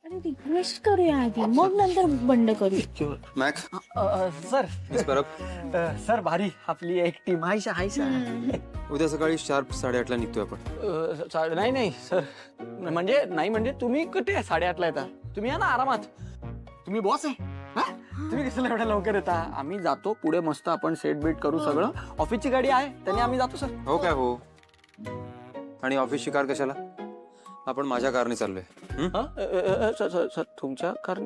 अरे रिक्वेस्ट करूया आधी मग नंतर बंड करू. मॅक सर परब सर भारी आपली एक टीम हायशा हायशा. उद्या सकाळी शार्प 8:30 ला निघतोय आपण. नाही नाही सर म्हणजे तुम्ही कुठे 8:30 ला येता. तुम्ही या ना आरामात. तुम्ही बॉस आहे हा? तुम्ही कशाला एवढ्या लवकर येता. आम्ही जातो पुढे मस्त आपण सेट बीट करू सगळं. ऑफिसची गाडी आहे त्याने आम्ही जातो सर. हो काय हो. आणि ऑफिसची कार कशाला. आपण माझ्या कारने चाललोय. सर तुमच्या कार.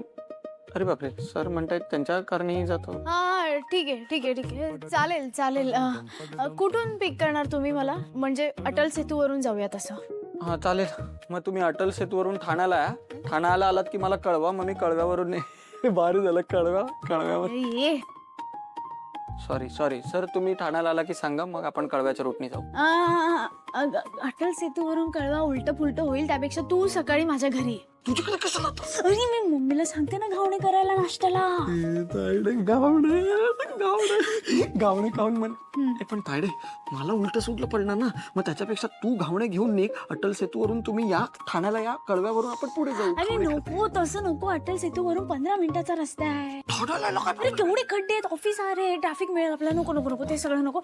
अरे बापरे सर म्हणतायत त्यांच्या कारनेही जातो. हा ठीक आहे ठीक आहे ठीक आहे चालेल चालेल. कुठून पिक करणार तुम्ही मला म्हणजे अटल सेतूवरून जाऊया तसं. हा चालेल. मग तुम्ही अटल सेतूवरून ठाण्याला या. ठाण्याला आलात की मला कळवा. मग मी कळव्यावरून भारी झालं कळव्यावर. ये सॉरी सर तुम्ही ठाण्याला आला की सांगा मग आपण कळव्याच्या रूटने जाऊ. अटल सेतूवरून कळवा उलट पुलट होईल त्यापेक्षा तू सकाळी माझ्या घरी ये. तुझ्याकडे कशाला. अरे मी मम्मीला सांगते ना घावणे करायला नाश्त्याला. गावणे खाऊन म्हण. पण तायडे मला उलट सुटलं पडणार ना. मग त्याच्यापेक्षा तू घावणे घेऊन निघ. अटल सेतूवरून तुम्ही या ठाण्याला या. कळव्यावरून आपण पुढे जाऊ. अरे नको तसं नको. अटल सेतूवरून 15 मिनिटाचा रस्ता आहे. अरे केवढे खड्डे आहेत. ऑफिस आहे ट्रॅफिक मिळेल आपल्याला. नको नको नको ते सगळं नको.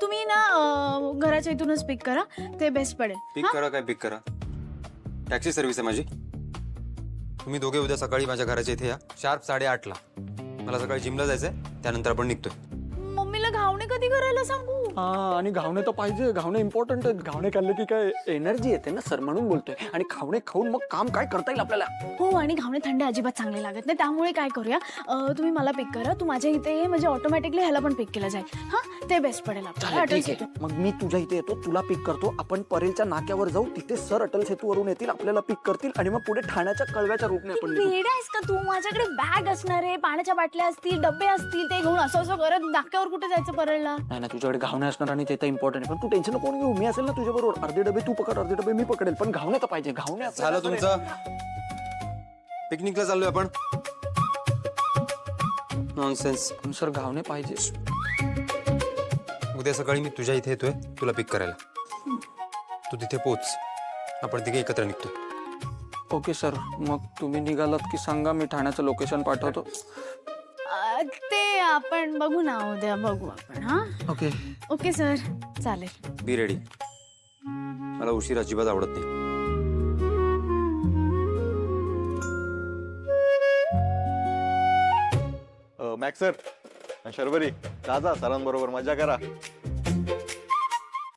तुम्ही ना घराच्या इथूनच पिक करा ते बेस्ट पडेल. पिक करा काय पिक करा. टॅक्सी सर्व्हिस आहे माझी. तुम्ही दोघे उद्या सकाळी माझ्या घराच्या इथे या शार्प 8:30 ला. मला सकाळी जिमला जायचंय त्यानंतर आपण निघतोय. मम्मीला घावणे कधी करायला सांगू. हा आणि घावणे तर पाहिजे. घावणे इम्पॉर्टंट आहेत. घावणे खाल्ले की काय एनर्जी येते ना सर म्हणून बोलतोय. आणि घावणे खाऊन मग काम काय करता येईल आपल्याला. हो आणि घावणे थंड अजिबात चांगले लागत नाही. त्यामुळे काय करूया तुम्ही मला पिक करा. तू माझ्या इथे ये म्हणजे ऑटोमॅटिकली ह्याला पण पिक केलं जाईल. हा ते बेस्ट पडेल आपल्याला. अटल ठीक सेतू. आहे. मग मी तुझ्या इथे येतो. तुला पिक करतो. आपण परेलच्या नाक्यावर जाऊ. तिथे सर अटल सेतूवरून येतील आपल्याला पिक करतील आणि मग पुढे ठाण्याच्या कळव्याच्या रूटने आपण निघू. वेडा आहेस का तू. माझ्याकडे बॅग असणार आहे पाण्याच्या बाटल्या असतील डबे असतील ते घेऊन असं करत नाक्यावर कुठे जायचं परळला. नाही ना तुझ्याकडे घावणे असणार आणि ते तर इम्पॉर्टंट आहे. पण तू टेन्शन नको घेऊ. मी असेल ना तुझ्या बरोबर. अर्धे डबे तू पकड अर्धे डबे मी पकडेल. पण घावणे तर पाहिजे. घावणे झालं तुमचं. पिकनिकला चाललोय आपण. नॉनसेन्स. सर घावणे पाहिजे. उद्या सकाळी मी तुझ्या इथे येतोय तुला पिक करायला. तू तिथे पोच. आपण तिघे एकत्र निघतोय. Okay sir. मग तुम्ही निघालात की सांगा. मी ठाण्याचं लोकेशन पाठवतो. ते आपण बघू ना उद्या बघू आपण. हा ओके ओके सर चालेल. Be ready. मला उशीर अजिबात आवडत नाही. मॅक्स सर शर्वरी जा सरांबरोबर मजा करा.